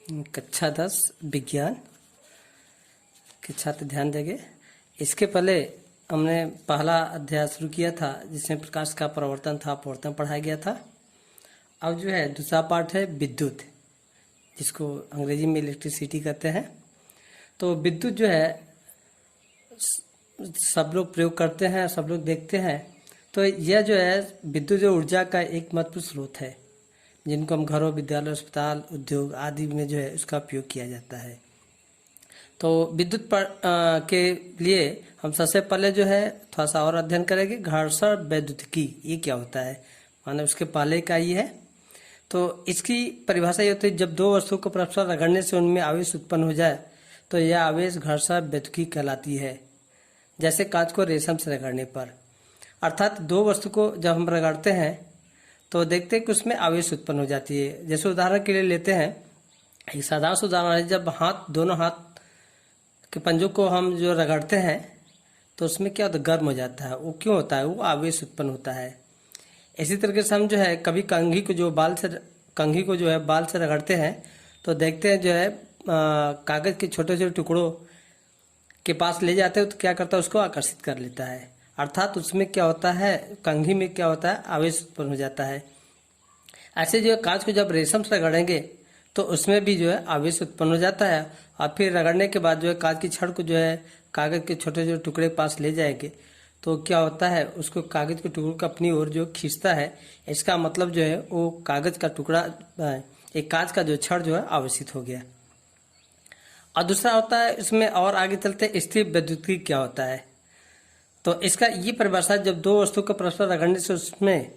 कक्षा 10 विज्ञान के छात्र ध्यान देंगे। इसके पहले हमने पहला अध्याय शुरू किया था जिसमें प्रकाश का अपवर्तन पढ़ाया गया था। अब जो है दूसरा पार्ट है विद्युत, जिसको अंग्रेजी में इलेक्ट्रिसिटी कहते हैं। तो विद्युत जो है सब लोग प्रयोग करते हैं, सब लोग देखते हैं। तो यह जो है विद्युत जो ऊर्जा का एक महत्वपूर्ण स्रोत है, जिनको हम घरों, विद्यालय, अस्पताल, उद्योग आदि में जो है उसका उपयोग किया जाता है। तो विद्युत के लिए हम सबसे पहले जो है थोड़ा सा और अध्ययन करेंगे। घर्षण वैद्युतिकी ये क्या होता है, माने उसके पहले का ये है। तो इसकी परिभाषा ये होती है, जब दो वस्तुओं को परस्पर रगड़ने से उनमें आवेश उत्पन्न हो जाए तो यह आवेश घर्षण वैद्युतिकी कहलाती है। जैसे कांच को रेशम से रगड़ने पर, अर्थात दो वस्तु को जब हम रगड़ते हैं तो देखते हैं कि उसमें आवेश उत्पन्न हो जाती है। जैसे उदाहरण के लिए लेते हैं, एक साधारण सा उदाहरण है, जब दोनों हाथ के पंजों को हम जो रगड़ते हैं तो उसमें क्या होता है, गर्म हो जाता है। वो क्यों होता है, वो आवेश उत्पन्न होता है। इसी तरीके से हम जो है कभी कंघी को जो है बाल से रगड़ते हैं तो देखते हैं जो है कागज के छोटे छोटे टुकड़ों के पास ले जाते हैं तो क्या करता है, उसको आकर्षित कर लेता है। अर्थात उसमें क्या होता है, कंघी में क्या होता है, आवेश उत्पन्न हो जाता है। ऐसे जो कांच को जब रेशम से रगड़ेंगे तो उसमें भी जो है आवेश उत्पन्न हो जाता है। और फिर रगड़ने के बाद जो है कांच की छड़ को जो है कागज के छोटे छोटे टुकड़े पास ले जाएंगे तो क्या होता है, उसको कागज के टुकड़ों को अपनी ओर जो खींचता है। इसका मतलब जो है वो कागज का टुकड़ा, एक कांच का जो छड़ जो है आवेशित हो गया। और दूसरा होता है, इसमें और आगे चलते स्थिर वैद्युतिकी क्या होता है। तो इसका ये परिभाषा, जब दो वस्तु को परस्पर रगड़ने से उसमें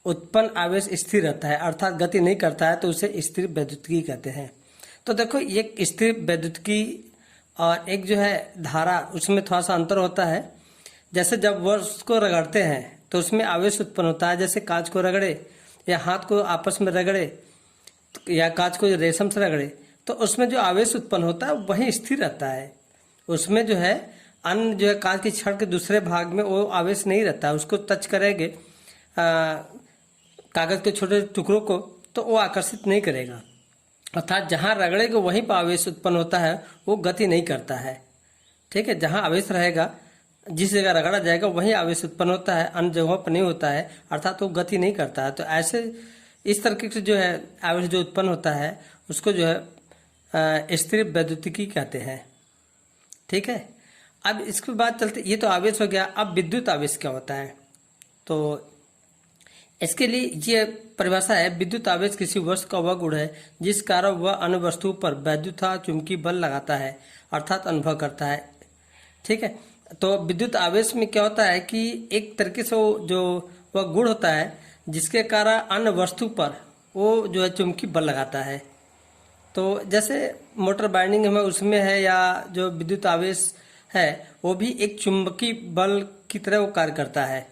उत्पन्न आवेश स्थिर रहता है, अर्थात गति नहीं करता है, तो उसे स्थिर वैद्युतिकी कहते हैं। तो देखो, एक स्थिर वैद्युतिकी और एक जो है धारा, उसमें थोड़ा सा अंतर होता है। जैसे जब वस्तु को रगड़ते हैं तो उसमें आवेश उत्पन्न होता है, जैसे कांच को रगड़े या हाथ को आपस में रगड़े या कांच को रेशम से रगड़े तो उसमें जो आवेश उत्पन्न होता है वही स्थिर रहता है। उसमें जो है अन्य जो है कांच की छड़ के दूसरे भाग में वो आवेश नहीं रहता है। उसको टच करेंगे कागज के छोटे टुकड़ों को तो वो आकर्षित नहीं करेगा, अर्थात जहां रगड़ेगा वहीं पर आवेश उत्पन्न होता है, वो गति नहीं करता है। ठीक है, जहां आवेश रहेगा, जिस जगह रगड़ा जाएगा वहीं आवेश उत्पन्न होता है, अन्य जगहों पर नहीं होता है, अर्थात वो गति नहीं करता है। तो ऐसे इस तरीके से जो है आवेश जो उत्पन्न होता है उसको जो है स्थिर वैद्युतिकी कहते हैं। ठीक है, अब इसके बाद चलते, ये तो आवेश हो गया। अब विद्युत आवेश क्या होता है, तो इसके लिए ये परिभाषा है, विद्युत आवेश किसी वस्तु का वह गुण है जिस कारण वह अन्य वस्तु पर वैद्युत चुंबकीय बल लगाता है, अर्थात अनुभव करता है। ठीक है, तो विद्युत आवेश में क्या होता है कि एक तरीके से जो वह गुण होता है जिसके कारण अन्य वस्तु पर वो जो है चुंबकीय बल लगाता है। तो जैसे मोटर बाइंडिंग में उसमें है, या जो विद्युत आवेश है वो भी एक चुंबकीय बल की तरह वो कार्य करता है।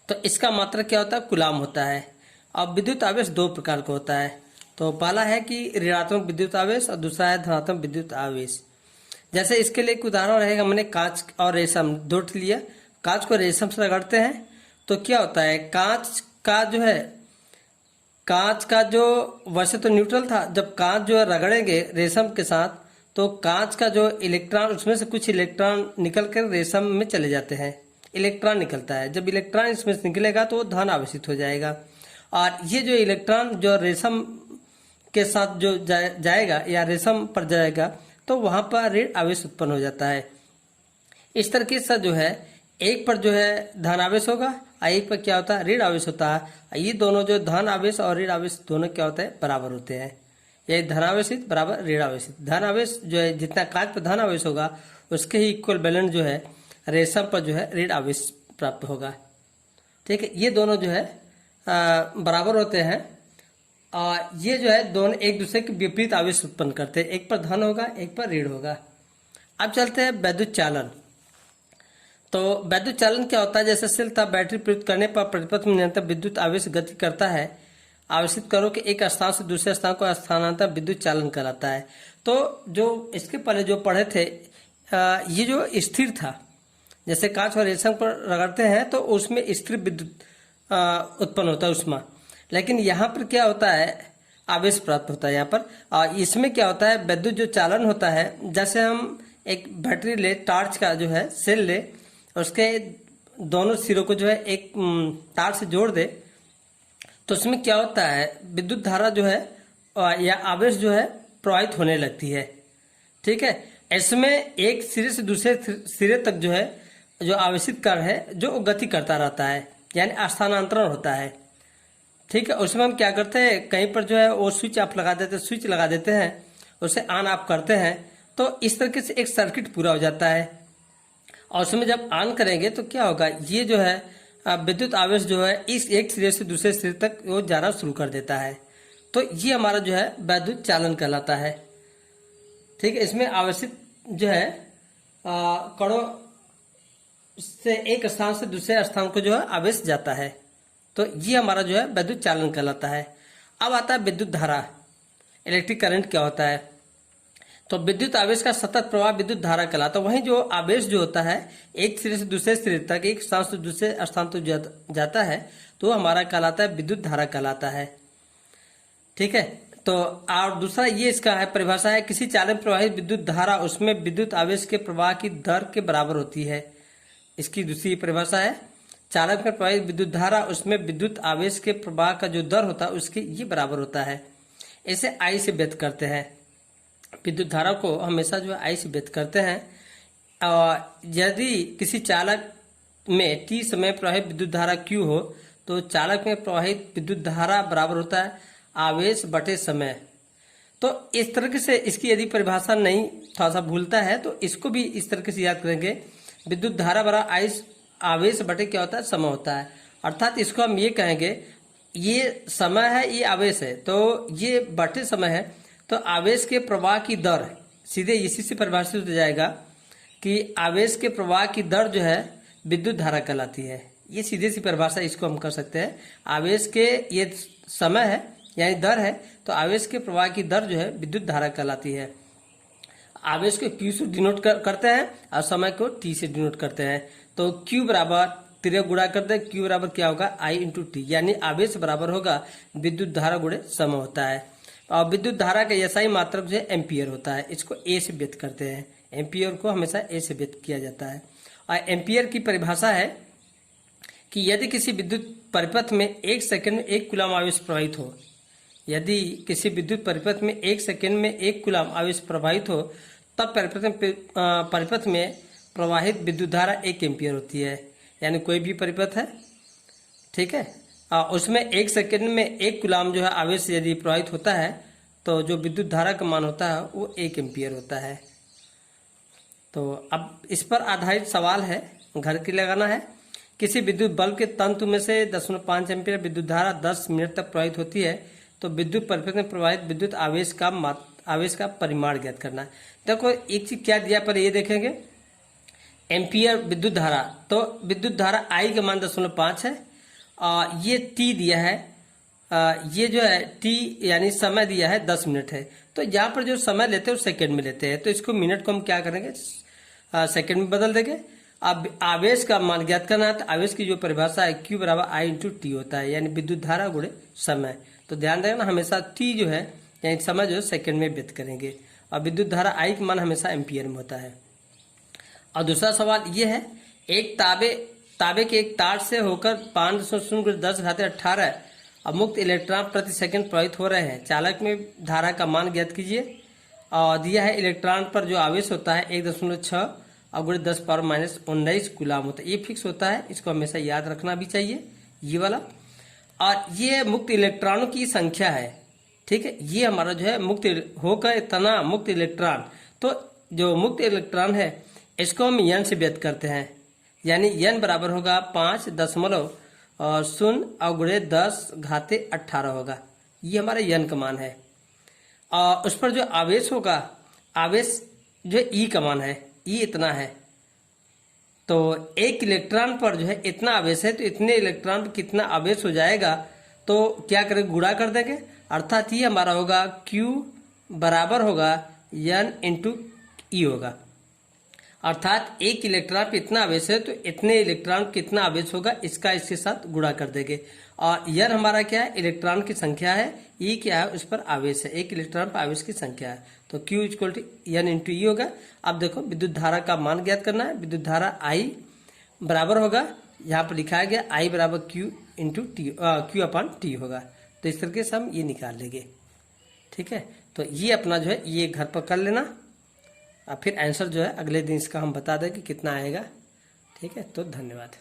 तो इसका मात्रक क्या होता है, कूलाम होता है। अब विद्युत आवेश दो प्रकार का होता है। तो पहला है कि ऋणात्मक विद्युत आवेश और दूसरा है धनात्मक विद्युत आवेश। जैसे इसके लिए एक उदाहरण रहेगा, हमने कांच और रेशम दो लिया। कांच को रेशम से रगड़ते हैं तो क्या होता है, कांच का जो वैसे तो न्यूट्रल था, जब कांच जो है रगड़ेंगे रेशम के साथ तो कांच का जो इलेक्ट्रॉन, उसमें से कुछ इलेक्ट्रॉन निकल कर रेशम में चले जाते हैं, इलेक्ट्रॉन निकलता है। जब इलेक्ट्रॉन इसमें से निकलेगा तो वो धन आवेशित हो जाएगा। और ये जो इलेक्ट्रॉन जो रेशम के साथ जो जाएगा या रेशम पर जाएगा तो वहां पर ऋण आवेश उत्पन्न हो जाता है। इस तरीके से जो है एक पर जो है धन आवेश होगा और एक पर क्या होता है, ऋण आवेश होता है। ये दोनों जो धन आवेश और ऋण आवेश दोनों क्या होते हैं, बराबर होते हैं। ये धन आवेशित बराबर ऋण आवेशित। धन आवेश जो है जितना कांच पर धन आवेश होगा उसके ही इक्वल बैलेंस जो है रेशम पर जो है ऋण आवेश प्राप्त होगा। ठीक है, ये दोनों जो है बराबर होते हैं और ये जो है दोनों एक दूसरे के विपरीत आवेश उत्पन्न करते हैं, एक पर धन होगा एक पर ऋण होगा। अब चलते हैं वैद्युत चालन। तो वैद्युत चालन क्या होता है, जैसे सेल तथा बैटरी प्रयुक्त करने पर परिपथ में निरंतर विद्युत आवेश गति करता है। आवेशित करो कि एक स्थान से दूसरे स्थान को स्थानांतर विद्युत चालन कहलाता है। तो जो इसके पहले जो पढ़े थे, ये जो स्थिर था, जैसे कांच और रेशम पर रगड़ते हैं तो उसमें स्थिर विद्युत उत्पन्न होता है, उष्मा। लेकिन यहाँ पर क्या होता है, आवेश प्राप्त होता है यहाँ पर। और इसमें क्या होता है, विद्युत जो चालन होता है, जैसे हम एक बैटरी ले, टॉर्च का जो है सेल ले, उसके दोनों सिरों को जो है एक तार से जोड़ दे, तो उसमें क्या होता है, विद्युत धारा जो है या आवेश जो है प्रवाहित होने लगती है। ठीक है, इसमें एक सिरे से दूसरे सिरे तक जो है जो आवेशित कण है जो गति करता रहता है, यानी स्थानांतरण होता है। ठीक है, उसमें हम क्या करते हैं, कहीं पर जो है वो स्विच आप लगा देते हैं, स्विच लगा देते हैं, उसे ऑन ऑफ करते हैं, तो इस तरीके से एक सर्किट पूरा हो जाता है। और उसमें जब ऑन करेंगे तो क्या होगा, ये जो है विद्युत आवेश जो है इस एक सिरे से दूसरे सिरे तक वो जाना शुरू कर देता है। तो ये हमारा जो है विद्युत चालन कहलाता है। ठीक है, इसमें आवेशित जो है कणों से एक स्थान से दूसरे स्थान को जो है आवेश जाता है, तो ये हमारा जो है विद्युत चालन कहलाता है। अब आता है विद्युत धारा, इलेक्ट्रिक करंट क्या होता है। तो विद्युत आवेश का सतत प्रवाह विद्युत धारा कहलाता है। वहीं जो आवेश जो होता है एक सिरे से दूसरे सिरे तक, एक स्थान से दूसरे स्थान तक जाता है, तो हमारा कहलाता है विद्युत धारा कहलाता है। ठीक है, तो और दूसरा ये इसका है परिभाषा है, किसी चालन में प्रवाहित विद्युत धारा उसमें विद्युत आवेश के प्रवाह की दर के बराबर होती है। इसकी दूसरी परिभाषा है, चालक में प्रवाहित विद्युत धारा उसमें विद्युत आवेश के प्रवाह का जो दर होता है उसके ये बराबर होता है। इसे आई से व्यक्त करते हैं। विद्युत धारा को हमेशा जो है आई से व्यक्त करते हैं। यदि किसी चालक में टी समय प्रवाहित विद्युत धारा Q हो, तो चालक में प्रवाहित विद्युत धारा बराबर होता है आवेश बटे समय। तो इस तरीके से इसकी यदि परिभाषा नहीं थोड़ा सा भूलता है तो इसको भी इस तरीके से याद करेंगे, विद्युत धारा बराबर आवेश बटे क्या होता है, समय होता है। अर्थात इसको हम ये कहेंगे, ये समय है, ये आवेश है, तो ये बटे समय है, तो आवेश के प्रवाह की दर सीधे इसी से परिभाषित हो जाएगा कि आवेश के प्रवाह की दर जो है विद्युत धारा कहलाती है। ये सीधे सी परिभाषा इसको हम कर सकते हैं। आवेश के ये समय है यानी दर है, तो आवेश के प्रवाह की दर जो है विद्युत धारा कहलाती है। आवेश को Q से डिनोट करते हैं और समय को T से डिनोट करते हैं। तो Q बराबर तिरक गुणा करते हैं, Q बराबर क्या होगा I इंटू टी, यानी आवेश बराबर होगा विद्युत धारा गुणे समय होता है। और विद्युत धारा का एसआई मात्रक जो है एम्पियर होता है, इसको ए से व्यक्त करते हैं। एम्पियर को हमेशा ए से व्यक्त किया जाता है। और एम्पियर की परिभाषा है कि यदि किसी विद्युत परिपथ में एक सेकंड में 1 कूलम आवेश प्रवाहित हो, यदि किसी विद्युत परिपथ में 1 सेकंड में 1 कूलम आवेश प्रवाहित हो, तब परिपथ में प्रवाहित विद्युत धारा 1 एम्पियर होती है। यानी कोई भी परिपथ है, ठीक है, उसमें 1 सेकंड में 1 कूलम जो है आवेश यदि प्रवाहित होता है, तो जो विद्युत धारा का मान होता है वो 1 एम्पियर होता है। तो अब इस पर आधारित सवाल है, घर के लगाना है। किसी विद्युत बल्ब के तंतु में से 0.5 एम्पियर विद्युत धारा 10 मिनट तक प्रवाहित होती है, तो विद्युत परिपथ में प्रवाहित विद्युत आवेश का परिमाण ज्ञात करना है। देखो एक चीज क्या दिया पर ये देखेंगे, एम्पियर विद्युत धारा, तो विद्युत धारा I का मान 0.5 है, ये T दिया है, ये जो है T यानी समय दिया है 10 मिनट है। तो यहाँ पर जो समय लेते हैं वो सेकंड में लेते हैं, तो इसको मिनट को हम क्या करेंगे, सेकंड में बदल देंगे। अब आवेश का मान ज्ञात करना है, तो आवेश की जो परिभाषा है Q बराबर I इंटू टी होता है, यानी विद्युत धारा गुणे समय। तो ध्यान देना हमेशा T जो है यानी समय जो है सेकंड में व्यक्त करेंगे, और विद्युत धारा I का मान हमेशा एम्पियर में होता है। और दूसरा सवाल ये है, एक ताबे के एक तार से होकर 5.010⁻18 अब मुक्त इलेक्ट्रॉन प्रति सेकंड प्रवाहित हो रहे हैं। चालक में धारा का मान ज्ञात कीजिए। और दिया है इलेक्ट्रॉन पर जो आवेश होता है 1.6 और गुणे 10⁻⁻19 कूलम होता है। ये फिक्स होता है, इसको हमेशा याद रखना भी चाहिए ये वाला। और ये मुक्त इलेक्ट्रॉनों की संख्या है, ठीक है, ये हमारा जो है मुक्त होकर इतना मुक्त इलेक्ट्रॉन, तो जो मुक्त इलेक्ट्रॉन है इसको हम n से व्यक्त करते हैं, यानी n बराबर होगा 5.0 और गुणे 10⁻18 होगा। ये हमारा n का मान है। और उस पर जो आवेश होगा, आवेश जो E का मान है, E इतना है। तो एक इलेक्ट्रॉन पर जो है इतना आवेश है, तो इतने इलेक्ट्रॉन पर कितना आवेश हो जाएगा, तो क्या करेंगे, गुणा कर देंगे। अर्थात ये हमारा होगा Q बराबर होगा n इंटू E होगा। अर्थात एक इलेक्ट्रॉन पे इतना आवेश है तो इतने इलेक्ट्रॉन कितना आवेश होगा इसका इसके साथ गुणा कर देंगे। और यन हमारा क्या है, इलेक्ट्रॉन की संख्या है, ई क्या है, उस पर आवेश है, एक इलेक्ट्रॉन पर आवेश की संख्या है, तो Q equal to n into e होगा। अब देखो विद्युत धारा का मान ज्ञात करना है। विद्युत धारा I बराबर होगा, यहाँ पर लिखा गया I बराबर Q into T, Q upon T होगा। तो इस तरीके से हम ये निकाल लेंगे। ठीक है, तो ये अपना जो है ये घर पर कर लेना, और फिर आंसर जो है अगले दिन इसका हम बता दें कि कितना आएगा। ठीक है, तो धन्यवाद।